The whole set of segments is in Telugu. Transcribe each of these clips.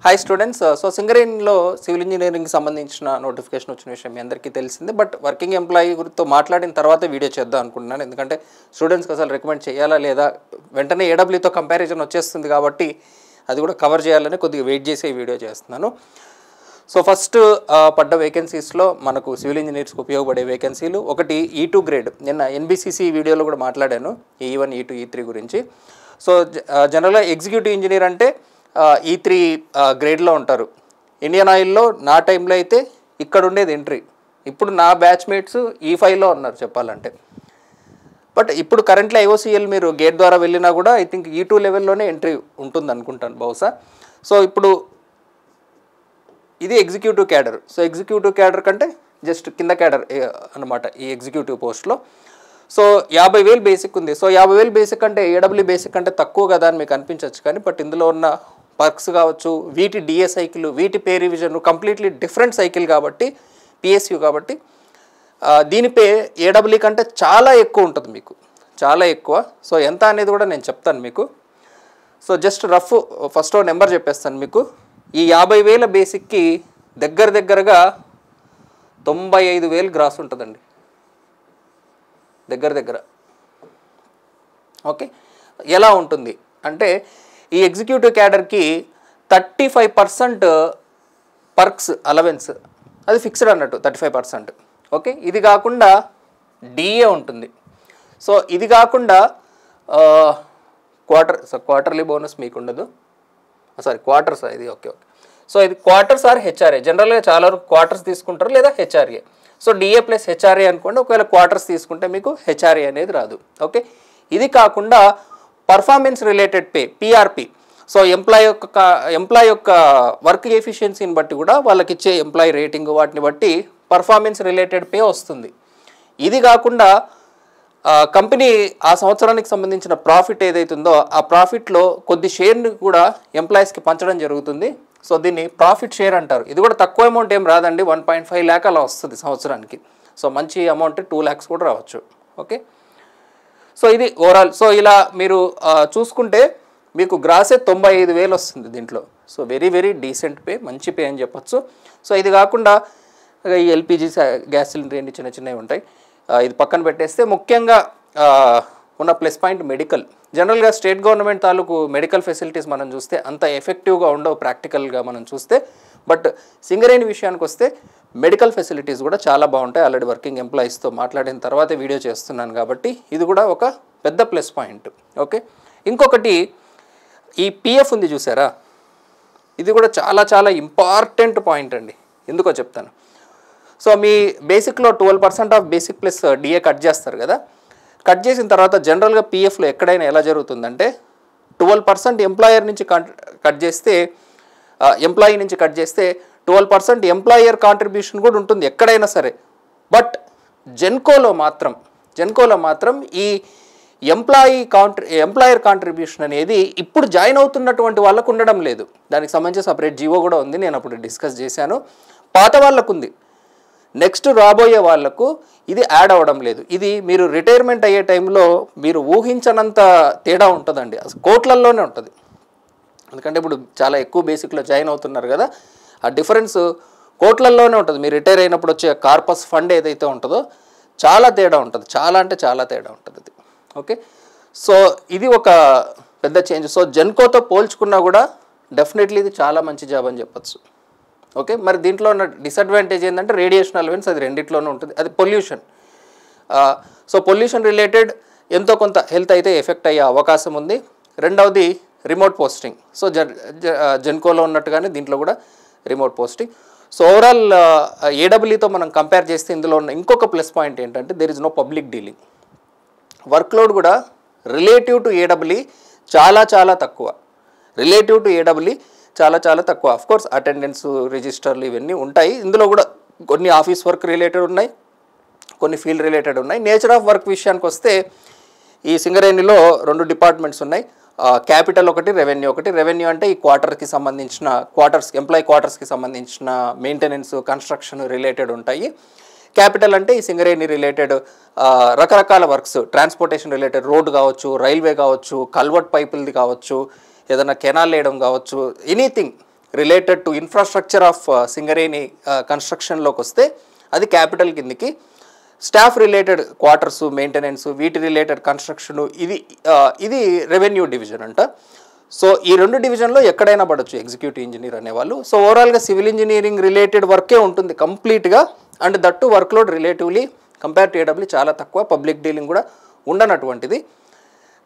Hi students. సో సింగరేణిలో సివిల్ ఇంజనీరింగ్కి సంబంధించిన నోటిఫికేషన్ వచ్చిన విషయం మీ అందరికీ తెలిసిందే. బట్ వర్కింగ్ ఎంప్లాయీ గురితో మాట్లాడిన తర్వాత వీడియో చేద్దాం అనుకుంటున్నాను. ఎందుకంటే స్టూడెంట్స్కి అసలు రికమెండ్ చేయాలా లేదా, వెంటనే ఏడబ్ల్యూతో కంపారిజన్ వచ్చేస్తుంది కాబట్టి అది కూడా కవర్ చేయాలని కొద్దిగా వెయిట్ చేసి ఈ వీడియో చేస్తున్నాను. సో ఫస్ట్ పడ్డ వేకెన్సీస్లో మనకు సివిల్ ఇంజనీర్స్కి ఉపయోగపడే వేకెన్సీలు ఒకటి E2 గ్రేడ్. నిన్న NBCC వీడియోలో కూడా మాట్లాడాను E1, E2, E3 గురించి. సో జనరల్గా ఎగ్జిక్యూటివ్ ఇంజనీర్ అంటే E3 గ్రేడ్లో ఉంటారు. ఇండియన్ ఆయిల్లో నా టైంలో అయితే ఇక్కడ ఉండేది ఎంట్రీ. ఇప్పుడు నా బ్యాచ్మేట్స్ E5లో ఉన్నారు చెప్పాలంటే. బట్ ఇప్పుడు కరెంట్లీ IOCL మీరు గేట్ ద్వారా వెళ్ళినా కూడా ఐ థింక్ E2 లెవెల్లోనే ఎంట్రీ ఉంటుంది అనుకుంటాను బహుశా. సో ఇప్పుడు ఇది executive cadre. So executive cadre కంటే జస్ట్ కింద క్యాడర్ అనమాట ఈ ఎగ్జిక్యూటివ్ పోస్ట్లో. సో 50,000 బేసిక్ ఉంది. సో 50,000 బేసిక్ అంటే ఏడబ్ల్యూ బేసిక్ అంటే తక్కువ కదా అని మీకు అనిపించవచ్చు. కానీ బట్ ఇందులో ఉన్న పర్క్స్ కావచ్చు, వీటి DA సైకిల్, వీటి pay revision completely different cycle కాబట్టి, PSU కాబట్టి దీని పే ఏడబ్ల్యూ కంటే చాలా ఎక్కువ ఉంటుంది మీకు, చాలా ఎక్కువ. సో ఎంత అనేది కూడా నేను చెప్తాను మీకు. So just rough first number చెప్పేస్తాను మీకు. ఈ 50,000 బేసిక్కి దగ్గరగా 95,000 గ్రాస్ ఉంటుందండి దగ్గర. ఓకే, ఎలా ఉంటుంది అంటే ఈ ఎగ్జిక్యూటివ్ క్యాడర్కి 35% పర్క్స్ అలవెన్స్, అది ఫిక్స్డ్ అన్నట్టు 35%. ఓకే, ఇది కాకుండా DA ఉంటుంది. సో ఇది కాకుండా క్వార్టర్లీ బోనస్ మీకు ఉండదు, సారీ క్వార్టర్స్ ఇది. ఓకే. సో ఇది క్వార్టర్స్ ఆర్ HRA. జనరల్గా చాలా వరకు క్వార్టర్స్ తీసుకుంటారు లేదా HRA. So DA plus HRA అనుకోండి. ఒకవేళ క్వార్టర్స్ తీసుకుంటే మీకు HRA అనేది రాదు. ఓకే, ఇది కాకుండా performance related pay PRP. So employee యొక్క వర్క్ ఎఫిషియన్సీని బట్టి కూడా వాళ్ళకి ఇచ్చే ఎంప్లాయీ రేటింగ్ వాటిని బట్టి పర్ఫార్మెన్స్ రిలేటెడ్ పే వస్తుంది. ఇది కాకుండా కంపెనీ ఆ సంవత్సరానికి సంబంధించిన ప్రాఫిట్ ఏదైతుందో ఆ ప్రాఫిట్లో కొద్ది షేర్ని కూడా ఎంప్లాయీస్కి పంచడం జరుగుతుంది. సో దీన్ని ప్రాఫిట్ షేర్ అంటారు. ఇది కూడా తక్కువ అమౌంట్ ఏం రాదండి, 1.5 lakh అలా వస్తుంది సంవత్సరానికి. సో మంచి అమౌంట్ 2 lakhs కూడా రావచ్చు. ఓకే, సో ఇది ఓవరాల్. సో ఇలా మీరు చూసుకుంటే మీకు గ్రాసే 95,000 వస్తుంది దీంట్లో. సో వెరీ డీసెంట్ పే, మంచి పే అని చెప్పచ్చు. సో ఇది కాకుండా ఈ LPG గ్యాస్ సిలిండర్ ఏంటి చిన్నవి ఉంటాయి. ఇది పక్కన పెట్టేస్తే ముఖ్యంగా ఉన్న ప్లస్ పాయింట్ మెడికల్. జనరల్గా స్టేట్ గవర్నమెంట్ తాలూకు మెడికల్ ఫెసిలిటీస్ మనం చూస్తే అంత ఎఫెక్టివ్గా ఉండవు ప్రాక్టికల్గా మనం చూస్తే. బట్ సింగరేణి విషయానికి వస్తే మెడికల్ ఫెసిలిటీస్ కూడా చాలా బాగుంటాయి. ఆల్రెడీ వర్కింగ్ ఎంప్లాయీస్తో మాట్లాడిన తర్వాత వీడియో చేస్తున్నాను కాబట్టి ఇది కూడా ఒక పెద్ద ప్లస్ పాయింట్. ఓకే, ఇంకొకటి ఈ PF ఉంది చూసారా, ఇది కూడా చాలా ఇంపార్టెంట్ పాయింట్ అండి. ఎందుకో చెప్తాను. సో మీ బేసిక్లో 12% of basic plus DA cut చేస్తారు కదా. కట్ చేసిన తర్వాత జనరల్గా PFలో ఎక్కడైనా ఎలా జరుగుతుందంటే 12% ఎంప్లాయీ నుంచి కట్ చేస్తే 12% ఎంప్లాయర్ కాంట్రిబ్యూషన్ కూడా ఉంటుంది ఎక్కడైనా సరే. బట్ జెన్కోలో మాత్రం ఈ ఎంప్లాయర్ కాంట్రిబ్యూషన్ అనేది ఇప్పుడు జాయిన్ అవుతున్నటువంటి వాళ్ళకు ఉండడం లేదు. దానికి సంబంధించి సపరేట్ జీవో కూడా ఉంది, నేను అప్పుడు డిస్కస్ చేశాను. పాత వాళ్ళకు ఉంది, నెక్స్ట్ రాబోయే వాళ్లకు ఇది యాడ్ అవ్వడం లేదు. ఇది మీరు రిటైర్మెంట్ అయ్యే టైంలో మీరు ఊహించనంత తేడా ఉంటుందండి, అసలు కోట్లల్లోనే ఉంటుంది. ఎందుకంటే ఇప్పుడు చాలా ఎక్కువ బేసిక్లో జాయిన్ అవుతున్నారు కదా, ఆ డిఫరెన్స్ కోట్లల్లోనే ఉంటుంది. మీరు రిటైర్ అయినప్పుడు వచ్చే కార్పస్ ఫండ్ ఏదైతే ఉంటుందో చాలా తేడా ఉంటుంది, చాలా తేడా ఉంటుంది అది. ఓకే, సో ఇది ఒక పెద్ద చేంజ్. సో జెన్కోతో పోల్చుకున్నా కూడా డెఫినెట్లీ ఇది చాలా మంచి జాబ్ అని చెప్పచ్చు. ఓకే, మరి దీంట్లో ఉన్న డిసడ్వాంటేజ్ ఏంటంటే రేడియేషన్ అలవెన్స్, అది రెండిట్లోనూ ఉంటుంది. అది పొల్యూషన్. సో పొల్యూషన్ రిలేటెడ్ ఎంతో కొంత హెల్త్ అయితే ఎఫెక్ట్ అయ్యే అవకాశం ఉంది. రెండవది రిమోట్ పోస్టింగ్. సో జెన్కోలో ఉన్నట్టుగానే దీంట్లో కూడా రిమోట్ పోస్టింగ్. సో ఓవరాల్ ఏడబ్ల్యూతో మనం కంపేర్ చేస్తే ఇందులో ఉన్న ఇంకొక ప్లస్ పాయింట్ ఏంటంటే there is no public dealing. Workload కూడా రిలేటివ్ టు ఏడబ్ల్యూ చాలా తక్కువ. చాలా తక్కువ. అఫ్కోర్స్ అటెండెన్స్ రిజిస్టర్లు ఇవన్నీ ఉంటాయి. ఇందులో కూడా కొన్ని ఆఫీస్ వర్క్ రిలేటెడ్ ఉన్నాయి, కొన్ని ఫీల్డ్ రిలేటెడ్ ఉన్నాయి. నేచర్ ఆఫ్ వర్క్ విషయానికి వస్తే ఈ సింగరేణిలో 2 డిపార్ట్మెంట్స్ ఉన్నాయి. క్యాపిటల్ ఒకటి, రెవెన్యూ ఒకటి. రెవెన్యూ అంటే ఈ క్వార్టర్కి సంబంధించిన ఎంప్లాయీ క్వార్టర్స్కి సంబంధించిన మెయింటెనెన్స్, కన్స్ట్రక్షన్ రిలేటెడ్ ఉంటాయి. క్యాపిటల్ అంటే ఈ సింగరేణి రిలేటెడ్ రకరకాల వర్క్స్, ట్రాన్స్పోర్టేషన్ రిలేటెడ్, రోడ్ కావచ్చు, రైల్వే కావచ్చు, కల్వర్ట్ పైపులది కావచ్చు, ఏదైనా కెనాల్ వేయడం కావచ్చు, anything related to infrastructure of Singareni కన్స్ట్రక్షన్లోకి వస్తే అది క్యాపిటల్ కిందికి, స్టాఫ్ రిలేటెడ్ క్వార్టర్స్ మెయింటెనెన్స్ వీటి రిలేటెడ్ కన్స్ట్రక్షన్ ఇది రెవెన్యూ డివిజన్ అంట. సో ఈ రెండు డివిజన్లో ఎక్కడైనా పడవచ్చు ఎగ్జిక్యూటివ్ ఇంజనీర్ అనేవాళ్ళు. సో ఓవరాల్గా సివిల్ ఇంజనీరింగ్ రిలేటెడ్ వర్కే ఉంటుంది కంప్లీట్గా, and that workload relatively compare to ఏడబ్ల్యూ చాలా తక్కువ, పబ్లిక్ డీలింగ్ కూడా ఉండనటువంటిది.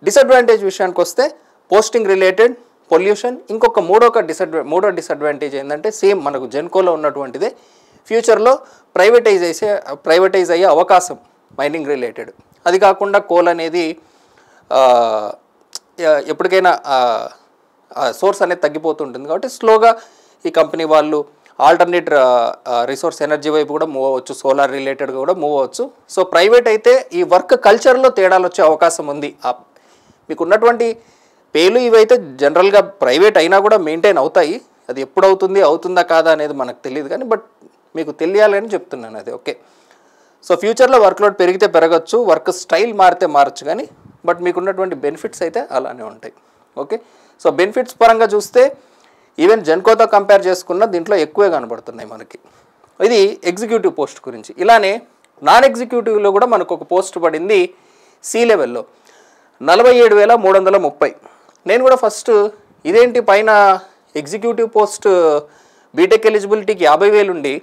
డిసడ్వాంటేజ్ విషయానికి వస్తే పోస్టింగ్ రిలేటెడ్, పొల్యూషన్. ఇంకొక మూడో డిసడ్వాంటేజ్ ఏంటంటే సేమ్ మనకు జెన్కోలో ఉన్నటువంటిదే, ఫ్యూచర్లో ప్రైవేటైజ్ అయ్యే అవకాశం మైనింగ్ రిలేటెడ్. అది కాకుండా కోల్ అనేది ఎప్పటికైనా సోర్స్ అనేది తగ్గిపోతుంటుంది కాబట్టి స్లోగా ఈ కంపెనీ వాళ్ళు ఆల్టర్నేట్ రిసోర్స్ ఎనర్జీ వైపు కూడా మూవ్ అవ్వచ్చు, సోలార్ రిలేటెడ్గా కూడా మూవ్ అవ్వచ్చు. సో ప్రైవేట్ అయితే ఈ వర్క్ కల్చర్లో తేడాలు వచ్చే అవకాశం ఉంది. మీకు ఉన్నటువంటి పేలు ఇవైతే జనరల్గా ప్రైవేట్ అయినా కూడా మెయింటైన్ అవుతాయి, అది ఎప్పుడు అవుతుందా కాదా అనేది మనకు తెలియదు, కానీ బట్ మీకు తెలియాలని చెప్తున్నాను అది. ఓకే, సో ఫ్యూచర్లో వర్క్లోడ్ పెరిగితే పెరగచ్చు, వర్క్ స్టైల్ మారితే మారచ్చు, కానీ బట్ మీకు ఉన్నటువంటి బెనిఫిట్స్ అయితే అలానే ఉంటాయి. ఓకే, సో బెనిఫిట్స్ పరంగా చూస్తే ఈవెన్ జెన్కోతో కంపేర్ చేసుకున్న దీంట్లో ఎక్కువే కనబడుతున్నాయి మనకి. ఇది ఎగ్జిక్యూటివ్ పోస్ట్ గురించి. ఇలానే నాన్ ఎగ్జిక్యూటివ్లో కూడా మనకు ఒక పోస్ట్ పడింది సి లెవెల్లో 47,330. నేను కూడా ఫస్ట్ ఇదేంటి పైన ఎగ్జిక్యూటివ్ పోస్ట్ బీటెక్ ఎలిజిబిలిటీకి 50,000 ఉండి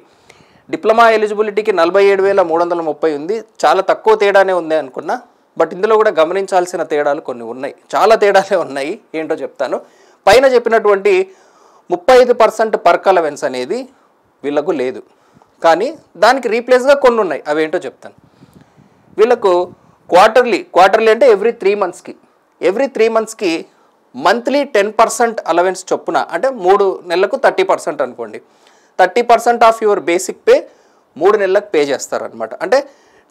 డిప్లొమా ఎలిజిబిలిటీకి 47,330 ఉంది, చాలా తక్కువ తేడానే ఉంది అనుకున్నా. బట్ ఇందులో కూడా గమనించాల్సిన తేడాలు కొన్ని ఉన్నాయి, చాలా తేడాలే ఉన్నాయి. ఏంటో చెప్తాను. పైన చెప్పినటువంటి 35% పర్క్ అలవెన్స్ అనేది వీళ్ళకు లేదు, కానీ దానికి రీప్లేస్గా కొన్ని ఉన్నాయి, అవేంటో చెప్తాను. వీళ్ళకు క్వార్టర్లీ అంటే ఎవ్రీ 3 మంత్స్కి మంత్లీ 10% అలవెన్స్ చొప్పున, అంటే 3 నెలలకు 30% అనుకోండి, 30% ఆఫ్ యువర్ బేసిక్ పే 3 నెలలకు పే చేస్తారనమాట. అంటే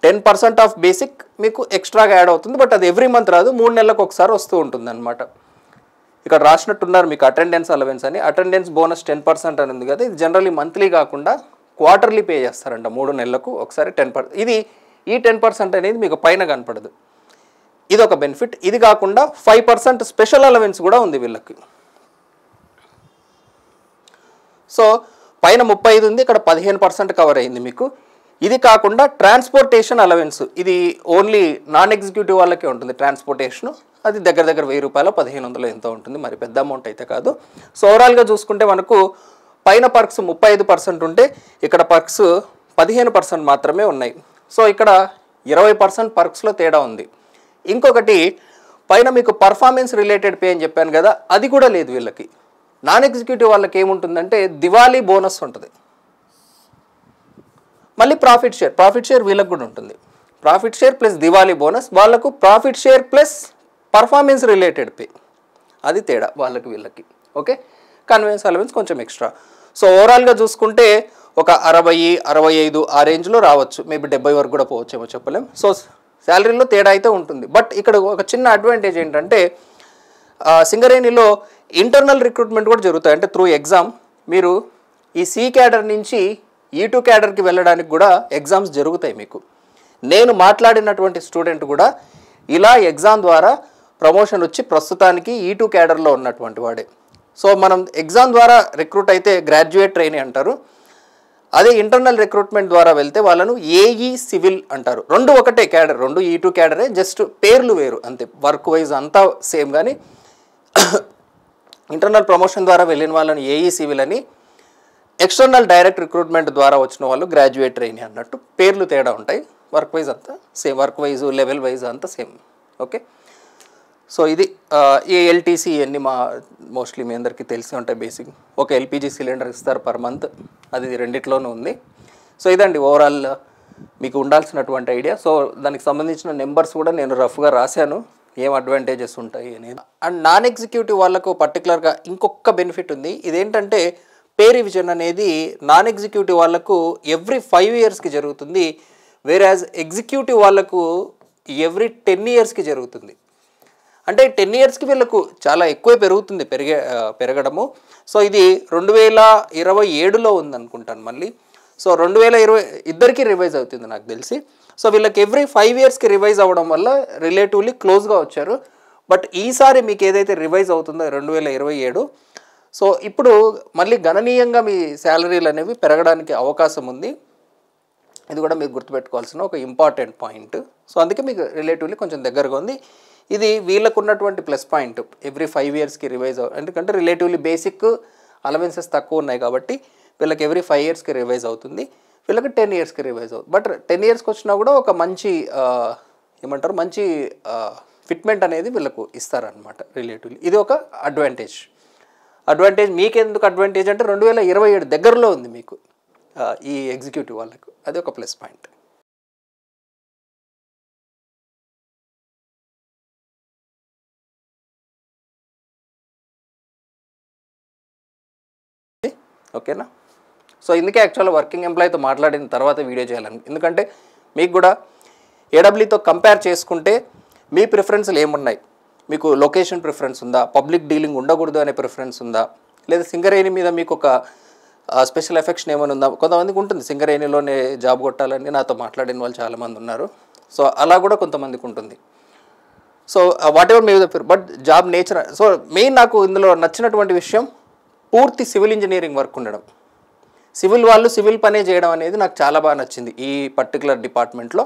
10% ఆఫ్ బేసిక్ మీకు ఎక్స్ట్రాగా యాడ్ అవుతుంది, బట్ అది ఎవ్రీ మంత్ రాదు, 3 నెలలకు ఒకసారి వస్తూ ఉంటుంది అనమాట. ఇక్కడ రాసినట్టున్నారు మీకు అటెండెన్స్ అలవెన్స్ అని, అటెండెన్స్ బోనస్ 10% అని ఉంది కదా, ఇది జనరల్లీ మంత్లీ కాకుండా క్వార్టర్లీ పే చేస్తారంట, 3 నెలలకు ఒకసారి 10%. ఈ 10% అనేది మీకు పైన కనపడదు, ఇది ఒక బెనిఫిట్. ఇది కాకుండా 5% స్పెషల్ అలవెన్స్ కూడా ఉంది వీళ్ళకి. సో పైన 35 ఉంది, ఇక్కడ 15% కవర్ అయింది మీకు. ఇది కాకుండా ట్రాన్స్పోర్టేషన్ అలవెన్స్, ఇది ఓన్లీ నాన్ ఎగ్జిక్యూటివ్ వాళ్ళకే ఉంటుంది ట్రాన్స్పోర్టేషను, అది దగ్గర 1,000 రూపాయలు 1,500 ఎంతో ఉంటుంది, మరి పెద్ద అమౌంట్ అయితే కాదు. సో ఓవరాల్గా చూసుకుంటే మనకు పైన పర్క్స్ 35% ఉంటే ఇక్కడ పర్క్స్ 15% మాత్రమే ఉన్నాయి. సో ఇక్కడ 20% పర్క్స్లో తేడా ఉంది. ఇంకొకటి పైన మీకు పర్ఫార్మెన్స్ రిలేటెడ్ పే అని చెప్పాను కదా, అది కూడా లేదు వీళ్ళకి. నాన్ ఎగ్జిక్యూటివ్ వాళ్ళకి ఏముంటుందంటే దివాళీ బోనస్ ఉంటుంది, మళ్ళీ ప్రాఫిట్ షేర్ వీళ్ళకి కూడా ఉంటుంది. Profit share plus Diwali bonus, వాళ్ళకు profit share plus performance related pay, అది తేడా వాళ్ళకి వీళ్ళకి. ఓకే, కన్వెన్స్ అలవెన్స్ కొంచెం ఎక్స్ట్రా. సో ఓవరాల్గా చూసుకుంటే ఒక 60-65 ఆ రేంజ్లో రావచ్చు, మేబీ 70 వరకు కూడా పోవచ్చేమో చెప్పలేం. సో శాలరీలో తేడా అయితే ఉంటుంది. బట్ ఇక్కడ ఒక చిన్న అడ్వాంటేజ్ ఏంటంటే సింగరేణిలో ఇంటర్నల్ రిక్రూట్మెంట్ కూడా జరుగుతాయి, అంటే త్రూ ఎగ్జామ్. మీరు ఈ సి క్యాడర్ నుంచి E2 క్యాడర్కి వెళ్ళడానికి కూడా ఎగ్జామ్స్ జరుగుతాయి మీకు. నేను మాట్లాడినటువంటి స్టూడెంట్ కూడా ఇలా ఎగ్జామ్ ద్వారా ప్రమోషన్ వచ్చి ప్రస్తుతానికి E2 క్యాడర్లో ఉన్నటువంటి వాడే. సో మనం ఎగ్జామ్ ద్వారా రిక్రూట్ అయితే గ్రాడ్యుయేట్ ట్రైనీ అంటారు, అదే ఇంటర్నల్ రిక్రూట్మెంట్ ద్వారా వెళ్తే వాళ్ళను ఏఈ సివిల్ అంటారు. రెండు ఒకటే క్యాడర్, రెండు E2 క్యాడరే, జస్ట్ పేర్లు వేరు అంతే, వర్క్ వైజ్ అంతా సేమ్. కానీ ఇంటర్నల్ ప్రమోషన్ ద్వారా వెళ్ళిన వాళ్ళని ఏఈ సివిల్ అని, ఎక్స్టర్నల్ డైరెక్ట్ రిక్రూట్మెంట్ ద్వారా వచ్చిన వాళ్ళు గ్రాడ్యుయేట్ ట్రైనీ అన్నట్టు, పేర్లు తేడా ఉంటాయి, వర్క్ వైజ్ అంతా same, work wise level wise అంతా సేమ్. ఓకే, సో ఇది ఈ ఎల్టీసీ ఇవన్నీ మోస్ట్లీ మీ అందరికీ తెలిసి ఉంటాయి. బేసిక్ ఒక ఎల్పిజి సిలిండర్ ఇస్తారు పర్ మంత్, అది రెండిట్లోనూ ఉంది. సో ఇదండి ఓవరాల్ మీకు ఉండాల్సినటువంటి ఐడియా. సో దానికి సంబంధించిన నెంబర్స్ కూడా నేను రఫ్గా రాశాను, ఏం అడ్వాంటేజెస్ ఉంటాయి అనేది. అండ్ నాన్ ఎగ్జిక్యూటివ్ వాళ్ళకు పర్టికులర్గా ఇంకొక బెనిఫిట్ ఉంది, ఇదేంటంటే పే రివిజన్ అనేది నాన్ ఎగ్జిక్యూటివ్ వాళ్ళకు ఎవ్రీ 5 ఇయర్స్కి జరుగుతుంది, వేరాజ్ ఎగ్జిక్యూటివ్ వాళ్ళకు ఎవ్రీ 10 ఇయర్స్కి జరుగుతుంది. అంటే 10 ఇయర్స్కి వీళ్ళకు చాలా ఎక్కువే పెరగడము. సో ఇది 2027లో ఉందనుకుంటాను మళ్ళీ. సో 2020 ఇద్దరికి రివైజ్ అవుతుంది నాకు తెలిసి. సో వీళ్ళకి ఎవ్రీ 5 ఇయర్స్కి రివైజ్ అవ్వడం వల్ల రిలేటివ్లీ క్లోజ్గా వచ్చారు. బట్ ఈసారి మీకు ఏదైతే రివైజ్ అవుతుందో 2027, సో ఇప్పుడు మళ్ళీ గణనీయంగా మీ శాలరీలు అనేవి పెరగడానికి అవకాశం ఉంది. ఇది కూడా మీరు గుర్తుపెట్టుకోవాల్సిన ఒక ఇంపార్టెంట్ పాయింట్. సో అందుకే మీకు రిలేటివ్లీ కొంచెం దగ్గరగా ఉంది. ఇది వీళ్ళకు ఉన్నటువంటి ప్లస్ పాయింట్. ఎవ్రీ 5 ఇయర్స్కి రివైజ్ ఎందుకంటే రిలేటివ్లీ బేసిక్ అలవెన్సెస్ తక్కువ ఉన్నాయి కాబట్టి వీళ్ళకి ఎవ్రీ 5 ఇయర్స్కి రివైజ్ అవుతుంది, వీళ్ళకి 10 ఇయర్స్కి రివైజ్ అవుతుంది. బట్ 10 ఇయర్స్కి వచ్చినా కూడా ఒక మంచి ఏమంటారు మంచి ఫిట్మెంట్ అనేది వీళ్ళకు ఇస్తారనమాట రిలేటివ్లీ. ఇది ఒక అడ్వాంటేజ్. మీకెందుకు అడ్వాంటేజ్ అంటే 2027 దగ్గరలో ఉంది మీకు ఈ ఎగ్జిక్యూటివ్ వాళ్ళకు, అది ఒక ప్లస్ పాయింట్. ఓకేనా? సో ఇందుకే యాక్చువల్గా వర్కింగ్ ఎంప్లాయీతో మాట్లాడిన తర్వాత వీడియో చేయాలని, ఎందుకంటే మీకు కూడా ఏడబ్ల్యూతో కంపేర్ చేసుకుంటే మీ ప్రిఫరెన్స్లు ఏమున్నాయి, మీకు లొకేషన్ ప్రిఫరెన్స్ ఉందా, పబ్లిక్ డీలింగ్ ఉండకూడదు అనే ప్రిఫరెన్స్ ఉందా, లేదా సింగరేణి మీద మీకు ఒక స్పెషల్ ఎఫెక్షన్ ఏమైనా ఉందా. కొంతమందికి ఉంటుంది సింగరేణిలోనే జాబ్ కొట్టాలని, నాతో మాట్లాడిన వాళ్ళు చాలామంది ఉన్నారు. సో అలా కూడా కొంతమందికి ఉంటుంది. So what ever me but job nature. So main నాకు ఇందులో నచ్చినటువంటి విషయం పూర్తి సివిల్ ఇంజనీరింగ్ వర్క్ ఉండడం. సివిల్ వాళ్ళు సివిల్ పనే చేయడం అనేది నాకు చాలా బాగా నచ్చింది ఈ పర్టికులర్ డిపార్ట్మెంట్లో.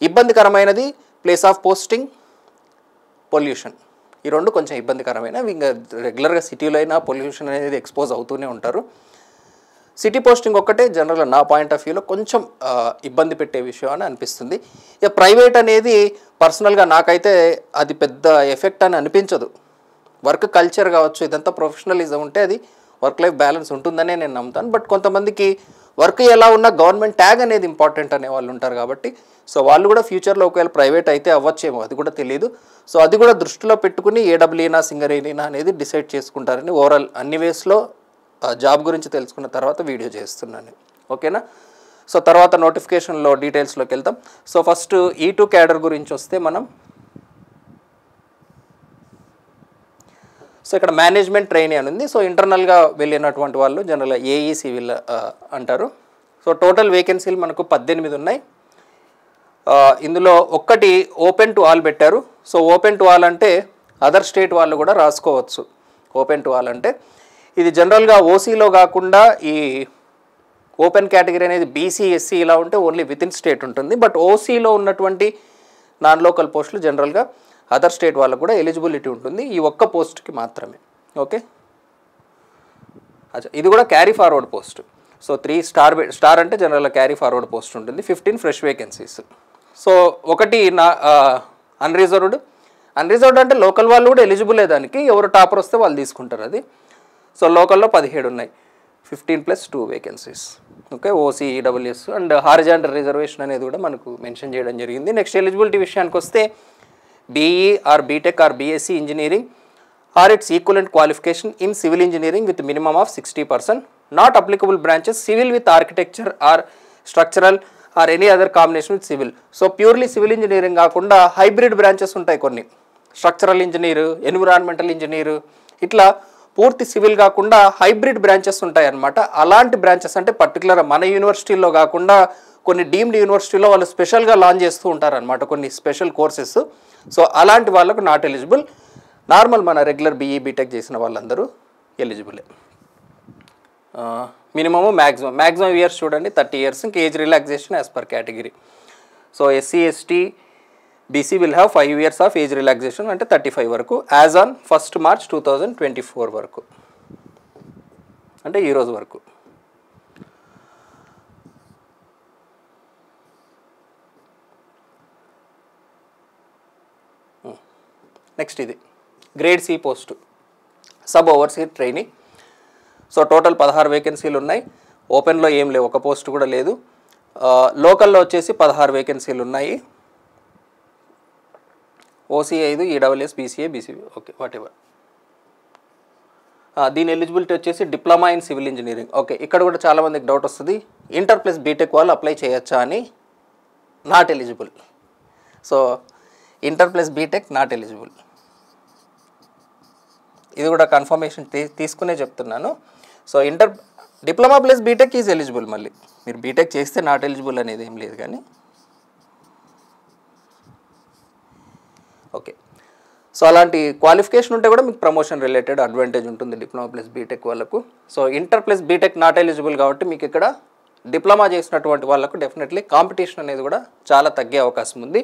ఇబ్బందికరమైనది ప్లేస్ ఆఫ్ పోస్టింగ్, పొల్యూషన్, ఈ రెండు కొంచెం ఇబ్బందికరమైనవి. ఇంకా రెగ్యులర్గా సిటీలో అయినా పొల్యూషన్ అనేది ఎక్స్పోజ్ అవుతూనే ఉంటారు. సిటీ పోస్టింగ్ ఒక్కటే జనరల్గా నా పాయింట్ ఆఫ్ వ్యూలో కొంచెం ఇబ్బంది పెట్టే విషయం అని అనిపిస్తుంది. ఇక ప్రైవేట్ అనేది పర్సనల్గా నాకైతే అది పెద్ద ఎఫెక్ట్ అని అనిపించదు. వర్క్ కల్చర్ కావచ్చు, ఇదంతా ప్రొఫెషనలిజం ఉంటే అది వర్క్ లైఫ్ బ్యాలెన్స్ ఉంటుందనే నేను నమ్ముతాను. బట్ కొంతమందికి వర్క్ ఎలా ఉన్నా గవర్నమెంట్ ట్యాగ్ అనేది ఇంపార్టెంట్ అనే వాళ్ళు ఉంటారు కాబట్టి, సో వాళ్ళు కూడా ఫ్యూచర్లో ఒకవేళ ప్రైవేట్ అయితే అవ్వచ్చేమో, అది కూడా తెలియదు. సో అది కూడా దృష్టిలో పెట్టుకుని ఏడబ్ల్యూనా సింగరేణినా అనేది డిసైడ్ చేసుకుంటారని ఓవరాల్ అన్ని వేస్లో జాబ్ గురించి తెలుసుకున్న తర్వాత వీడియో చేస్తున్నాను. ఓకేనా? సో తర్వాత నోటిఫికేషన్లో డీటెయిల్స్లోకి వెళ్తాం. సో ఫస్ట్ E2 క్యాడర్ గురించి వస్తే మనం, సో ఇక్కడ మేనేజ్మెంట్ ట్రైనీ అని ఉంది. సో ఇంటర్నల్గా వెళ్ళినటువంటి వాళ్ళు జనరల్గా ఏఈ సివిల్ అంటారు. సో టోటల్ వేకెన్సీలు మనకు 18 ఉన్నాయి. ఇందులో ఒక్కటి ఓపెన్ టు ఆల్ పెట్టారు. సో ఓపెన్ టు ఆల్ అంటే అదర్ స్టేట్ వాళ్ళు కూడా రాసుకోవచ్చు. ఓపెన్ టు ఆల్ అంటే ఇది జనరల్గా ఓసీలో కాకుండా ఈ ఓపెన్ కేటగిరీ అనేది బీసీ ఎస్సీ ఇలా ఉంటే ఓన్లీ విత్ ఇన్ స్టేట్ ఉంటుంది. బట్ ఓసీలో ఉన్నటువంటి నాన్ లోకల్ పోస్టులు జనరల్గా అదర్ స్టేట్ వాళ్ళకు కూడా ఎలిజిబిలిటీ ఉంటుంది, ఈ ఒక్క పోస్ట్కి మాత్రమే. ఓకే, అచ్చా, ఇది కూడా carry forward post. So 3 star అంటే జనరల్గా క్యారీ ఫార్వర్డ్ పోస్ట్ ఉంటుంది. 15 ఫ్రెష్ వేకెన్సీస్. సో ఒకటి నా అన్రిజర్వ్డ్ అంటే లోకల్ వాళ్ళు కూడా ఎలిజిబులే, దానికి ఎవరు టాపర్ వస్తే వాళ్ళు తీసుకుంటారు అది. సో లోకల్లో 17 ఉన్నాయి, 15+2 vacancies. Okay, OC, EWS and horizontal reservation అనేది కూడా మనకు మెన్షన్ చేయడం జరిగింది. నెక్స్ట్ ఎలిజిబిలిటీ విషయానికి వస్తే BE or BTech or BSc engineering or its equivalent qualification in civil engineering with minimum of 60%. Not applicable branches civil with architecture or structural or any other combination with civil. So purely civil engineering కాకుండా హైబ్రిడ్ బ్రాంచెస్ ఉంటాయి కొన్ని, స్ట్రక్చరల్ ఇంజనీర్, ఎన్విరాన్మెంటల్ ఇంజనీర్, ఇట్లా పూర్తి సివిల్ కాకుండా హైబ్రిడ్ బ్రాంచెస్ ఉంటాయి అన్నమాట. అలాంటి బ్రాంచెస్ అంటే పర్టికులర్ మన యూనివర్సిటీలో కాకుండా కొన్ని డీమ్డ్ యూనివర్సిటీలో వాళ్ళు స్పెషల్గా లాంచ్ చేస్తూ ఉంటారనమాట కొన్ని స్పెషల్ కోర్సెస్. సో అలాంటి వాళ్ళకు నాట్ ఎలిజిబుల్. నార్మల్ మన రెగ్యులర్ BE బీటెక్ చేసిన వాళ్ళందరూ ఎలిజిబులే. మినిమము మ్యాక్సిమం ఇయర్స్ చూడండి 30 years. ఇంక age relaxation as per category. So SC ST BC will have 5 years of age relaxation, అంటే 35 వరకు, యాజ్ ఆన్ 1st March 2024 వరకు, అంటే ఈరోజు వరకు. నెక్స్ట్ ఇది grade C post, sub overseer trainee. So total 16 వేకెన్సీలు ఉన్నాయి. ఓపెన్లో ఏం లేవు, ఒక పోస్ట్ కూడా లేదు. లోకల్లో వచ్చేసి 16 వేకెన్సీలు ఉన్నాయి. OC 5, EWS, BCA, BCB, okay whatever. దీని ఎలిజిబిలిటీ వచ్చేసి diploma in civil engineering. Okay, ఇక్కడ కూడా చాలామందికి డౌట్ వస్తుంది, ఇంటర్ ప్లస్ బీటెక్ వాళ్ళు అప్లై చేయొచ్చా అని. Not eligible. So inter plus BTech not eligible. ఇది కూడా కన్ఫర్మేషన్ తీసుకునే చెప్తున్నాను. So diploma plus BTech is eligible. మళ్ళీ మీరు బీటెక్ చేస్తే నాట్ ఎలిజిబుల్ అనేది ఏం లేదు కానీ. ఓకే, సో అలాంటి క్వాలిఫికేషన్ ఉంటే కూడా మీకు ప్రమోషన్ రిలేటెడ్ అడ్వాంటేజ్ ఉంటుంది డిప్లొమా ప్లస్ బీటెక్ వాళ్ళకు. So inter plus BTech not eligible కాబట్టి మీకు ఇక్కడ డిప్లొమా చేసినటువంటి వాళ్ళకు డెఫినెట్లీ కాంపిటీషన్ అనేది కూడా చాలా తగ్గే అవకాశం ఉంది.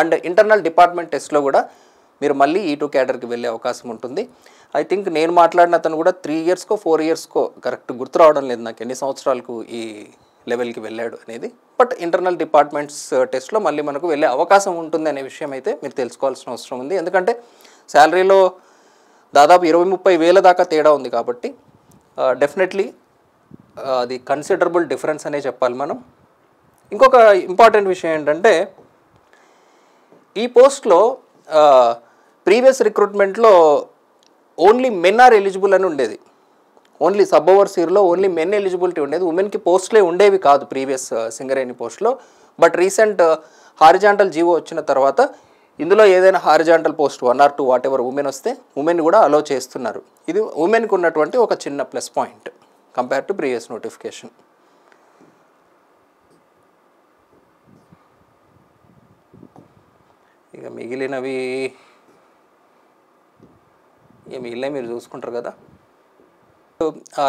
అండ్ ఇంటర్నల్ డిపార్ట్మెంట్ టెస్ట్లో కూడా మీరు మళ్ళీ E2 క్యాడర్కి వెళ్ళే అవకాశం ఉంటుంది. ఐ థింక్ నేను మాట్లాడిన అతను కూడా 3 ఇయర్స్కో 4 ఇయర్స్కో కరెక్ట్ గుర్తు రావడం లేదు నాకు ఎన్ని సంవత్సరాలకు ఈ లెవెల్కి వెళ్ళాడు అనేది. బట్ ఇంటర్నల్ డిపార్ట్మెంట్స్ టెస్ట్లో మళ్ళీ మనకు వెళ్ళే అవకాశం ఉంటుంది అనే విషయం అయితే మీరు తెలుసుకోవాల్సిన అవసరం ఉంది. ఎందుకంటే శాలరీలో దాదాపు 20-30 వేల దాకా తేడా ఉంది కాబట్టి డెఫినెట్లీ అది కన్సిడరబుల్ డిఫరెన్స్ అనే చెప్పాలి మనం. ఇంకొక ఇంపార్టెంట్ విషయం ఏంటంటే ఈ పోస్ట్లో ప్రీవియస్ రిక్రూట్మెంట్లో ఓన్లీ మెన్ ఆర్ ఎలిజిబుల్ అని ఉండేది. ఓన్లీ సబ్ ఓవర్సీర్లో ఓన్లీ మెన్ ఎలిజిబిలిటీ ఉండేది, ఉమెన్కి పోస్ట్లే ఉండేవి కాదు ప్రీవియస్ సింగరేణి పోస్ట్లో. బట్ రీసెంట్ హారిజాంటల్ జీవో వచ్చిన తర్వాత ఇందులో ఏదైనా horizontal post 1 or 2 what ever women వస్తే ఉమెన్ కూడా అలో చేస్తున్నారు. ఇది ఉమెన్కి ఉన్నటువంటి ఒక చిన్న plus point compare to previous notification. ఇక మిగిలినవి మీరు చూసుకుంటారు కదా.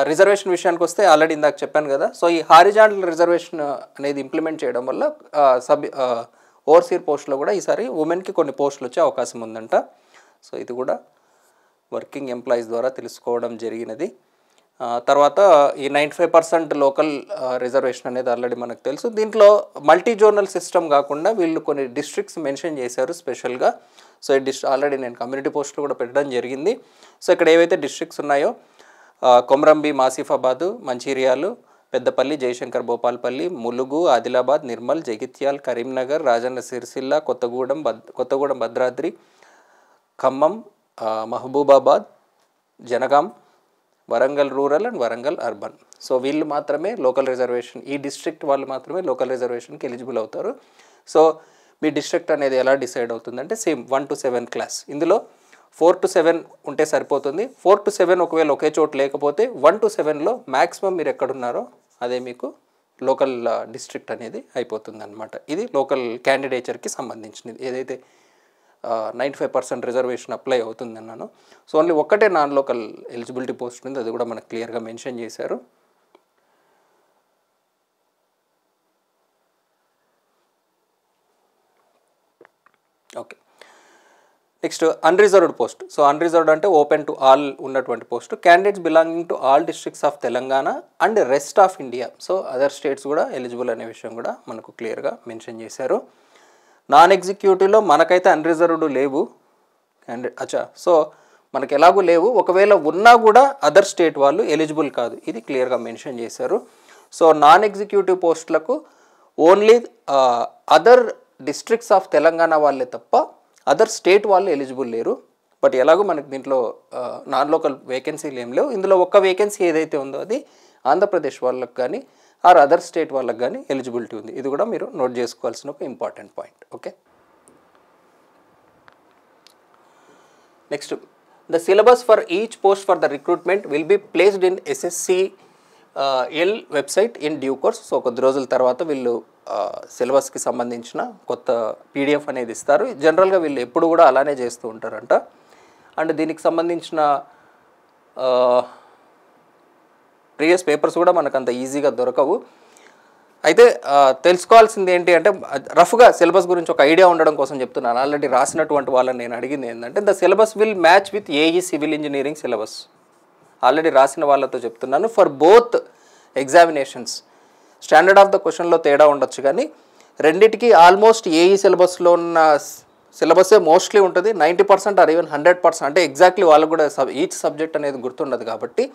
రిజర్వేషన్ విషయానికి వస్తే ఆల్రెడీ ఇందాక చెప్పాను కదా. సో ఈ హారిజాంటల్ రిజర్వేషన్ అనేది ఇంప్లిమెంట్ చేయడం వల్ల ఓవర్సీర్ పోస్ట్లో కూడా ఈసారి ఉమెన్కి కొన్ని పోస్టులు వచ్చే అవకాశం ఉందంట. సో ఇది కూడా వర్కింగ్ ఎంప్లాయీస్ ద్వారా తెలుసుకోవడం జరిగినది. తర్వాత ఈ 95% లోకల్ రిజర్వేషన్ అనేది ఆల్రెడీ మనకు తెలుసు. దీంట్లో మల్టీ జోనల్ సిస్టమ్ కాకుండా వీళ్ళు కొన్ని డిస్ట్రిక్ట్స్ మెన్షన్ చేశారు స్పెషల్గా. సో ఈ ఆల్రెడీ నేను కమ్యూనిటీ పోస్టులు కూడా పెట్టడం జరిగింది. సో ఇక్కడ ఏవైతే డిస్ట్రిక్ట్స్ ఉన్నాయో Komaram Bheem, Asifabad, Mancherial, Peddapalli, Jayashankar Bhupalpally, Mulugu, Adilabad, Nirmal, Jagtial, Karimnagar, Rajanna Sircilla, Kothagudem Bhadradri, Khammam, Mahabubabad, Jangaon, Warangal rural and Warangal urban. So వీళ్ళు మాత్రమే లోకల్ రిజర్వేషన్, ఈ డిస్ట్రిక్ట్ వాళ్ళు మాత్రమే లోకల్ రిజర్వేషన్కి ఎలిజిబుల్ అవుతారు. సో మీ డిస్ట్రిక్ట్ అనేది ఎలా డిసైడ్ అవుతుందంటే సేమ్ 1 to 7 క్లాస్. ఇందులో 4 to 7 ఉంటే సరిపోతుంది. 4 to 7 ఒకవేళ ఒకే చోటు లేకపోతే 1 to 7లో మ్యాక్సిమం మీరు ఎక్కడున్నారో అదే మీకు లోకల్ డిస్ట్రిక్ట్ అనేది అయిపోతుంది అనమాట. ఇది లోకల్ క్యాండిడేచర్కి సంబంధించినది. ఏదైతే 95% రిజర్వేషన్ అప్లై అవుతుంది అన్నాను. సో ఓన్లీ ఒక్కటే నాన్ లోకల్ ఎలిజిబిలిటీ పోస్ట్ ఉంది, అది కూడా మనకు క్లియర్గా మెన్షన్ చేశారు. Okay, next unreserved post. So unreserved అంటే ఓపెన్ టు ఆల్ ఉన్నటువంటి post. Candidates belonging to all districts of Telangana and rest of India. So other states కూడా ఎలిజిబుల్ అనే విషయం కూడా మనకు క్లియర్గా మెన్షన్ చేశారు. నాన్ ఎగ్జిక్యూటివ్లో మనకైతే అన్రిజర్వ్డ్ లేవు సో మనకు ఎలాగూ లేవు. ఒకవేళ ఉన్నా కూడా అదర్ స్టేట్ వాళ్ళు ఎలిజిబుల్ కాదు, ఇది క్లియర్గా మెన్షన్ చేశారు. సో నాన్ ఎగ్జిక్యూటివ్ పోస్టులకు only other districts of Telangana వాళ్ళే తప్ప అదర్ స్టేట్ వాళ్ళు ఎలిజిబుల్ లేరు. బట్ ఎలాగో మనకి దీంట్లో నాన్ లోకల్ వేకెన్సీలు ఏం లేవు. ఇందులో ఒక్క వేకెన్సీ ఏదైతే ఉందో అది ఆంధ్రప్రదేశ్ వాళ్ళకి కానీ ఆర్ అదర్ స్టేట్ వాళ్ళకి కానీ ఎలిజిబిలిటీ ఉంది. ఇది కూడా మీరు నోట్ చేసుకోవాల్సిన ఒక important point. Okay, next the syllabus for each post for the recruitment will be placed in SSCL website in due course. So కొద్ది రోజుల తర్వాత వీళ్ళు సిలబస్కి సంబంధించిన కొత్త PDF అనేది ఇస్తారు. జనరల్గా వీళ్ళు ఎప్పుడు కూడా అలానే చేస్తూ ఉంటారంట. అండ్ దీనికి సంబంధించిన ప్రీవియస్ పేపర్స్ కూడా మనకు అంత ఈజీగా దొరకవు. అయితే తెలుసుకోవాల్సింది ఏంటి అంటే రఫ్గా సిలబస్ గురించి ఒక ఐడియా ఉండడం కోసం చెప్తున్నాను. ఆల్రెడీ రాసినటువంటి వాళ్ళని నేను అడిగింది ఏంటంటే the syllabus will match with AE civil engineering syllabus. Already రాసిన వాళ్ళతో చెప్తున్నాను. For both examinations standard of the క్వశ్చన్లో తేడా ఉండొచ్చు కానీ రెండింటికి ఆల్మోస్ట్ AE సిలబస్లో ఉన్న సిలబసే మోస్ట్లీ ఉంటుంది. 90% ఆర్ ఈవెన్ 100%. అంటే ఎగ్జాక్ట్లీ వాళ్ళకు కూడా ఈచ్ సబ్జెక్ట్ అనేది గుర్తుండదు కాబట్టి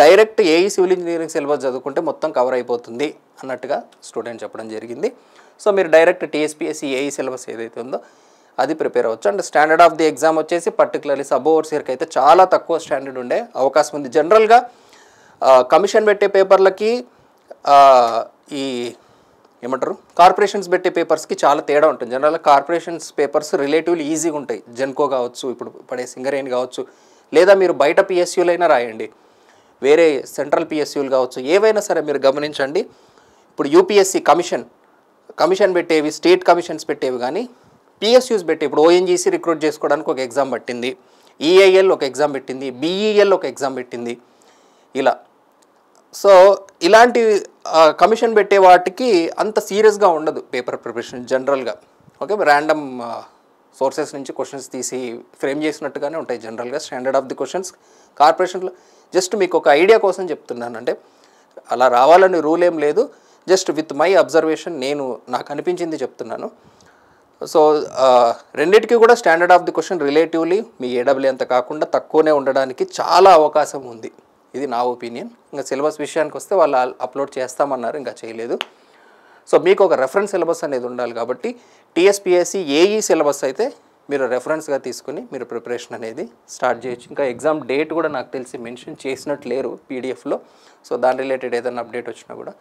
direct AE civil engineering syllabus చదువుకుంటే మొత్తం కవర్ అయిపోతుంది అన్నట్టుగా స్టూడెంట్ చెప్పడం జరిగింది. సో మీరు డైరెక్ట్ TSPSC AE సిలబస్ ఏదైతే ఉందో అది ప్రిపేర్ అవ్వచ్చు. And standard of the exam వచ్చేసి పర్టికులర్లీ సబ్ ఓవర్సీర్కి అయితే చాలా తక్కువ స్టాండర్డ్ ఉండే అవకాశం ఉంది. జనరల్గా కమిషన్ పెట్టే పేపర్లకి ఈ ఏమంటారు కార్పొరేషన్స్ పెట్టే పేపర్స్కి చాలా తేడా ఉంటుంది. జనరల్గా కార్పొరేషన్స్ పేపర్స్ రిలేటివ్లీ ఈజీగా ఉంటాయి. జెన్కో కావచ్చు, ఇప్పుడు పడే సింగరేణి కావచ్చు, లేదా మీరు బయట PSUలైనా రాయండి, వేరే సెంట్రల్ PSUలు కావచ్చు, ఏవైనా సరే మీరు గమనించండి. ఇప్పుడు UPSC కమిషన్ పెట్టేవి, స్టేట్ కమిషన్స్ పెట్టేవి కానీ పిఎస్యూస్ పెట్టి ఇప్పుడు ఓఎన్జీసీ రిక్రూట్ చేసుకోవడానికి ఒక ఎగ్జామ్ పట్టింది, ఈఐఎల్ ఒక ఎగ్జామ్ పెట్టింది, బీఈఎల్ ఒక ఎగ్జామ్ పెట్టింది, ఇలా. సో ఇలాంటి కమిషన్ పెట్టే వాటికి అంత సీరియస్గా ఉండదు పేపర్ ప్రిపరేషన్ జనరల్గా. ఓకే, ర్యాండమ్ సోర్సెస్ నుంచి క్వశ్చన్స్ తీసి ఫ్రేమ్ చేసినట్టుగానే ఉంటాయి జనరల్గా స్టాండర్డ్ ఆఫ్ ది క్వశ్చన్స్. కార్పొరేషన్లో జస్ట్ మీకు ఒక ఐడియా కోసం చెప్తున్నాను, అంటే అలా రావాలని రూల్ ఏం లేదు, జస్ట్ విత్ మై అబ్జర్వేషన్ నేను నాకు అనిపించింది చెప్తున్నాను. సో రెండిటికి కూడా standard of the question relatively మీ ఏడబ్ల్యూ అంత కాకుండా తక్కువనే ఉండడానికి చాలా అవకాశం ఉంది, ఇది నా ఒపీనియన్. ఇంకా సిలబస్ విషయానికి వస్తే వాళ్ళు అప్లోడ్ చేస్తామన్నారు, ఇంకా చేయలేదు. సో మీకు ఒక రెఫరెన్స్ సిలబస్ అనేది ఉండాలి కాబట్టి టీఎస్పీఎస్సీ ఏఈ సిలబస్ అయితే మీరు రెఫరెన్స్గా తీసుకుని మీరు ప్రిపరేషన్ అనేది స్టార్ట్ చేయొచ్చు. ఇంకా ఎగ్జామ్ డేట్ కూడా నాకు తెలిసి మెన్షన్ చేసినట్టు లేరు పీడిఎఫ్లో. సో దాని రిలేటెడ్ ఏదైనా అప్డేట్ వచ్చినా కూడా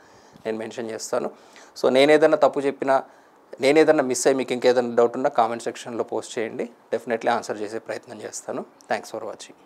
నేను మెన్షన్ చేస్తాను. సో నేను ఏదైనా తప్పు చెప్పినా, నేను ఏదైనా మిస్ అయ్యి మీకు ఇంకేదైనా డౌట్ ఉన్నా కామెంట్ సెక్షన్లో పోస్ట్ చేయండి, డెఫినెట్లీ ఆన్సర్ చేసే ప్రయత్నం చేస్తాను. Thanks for watching.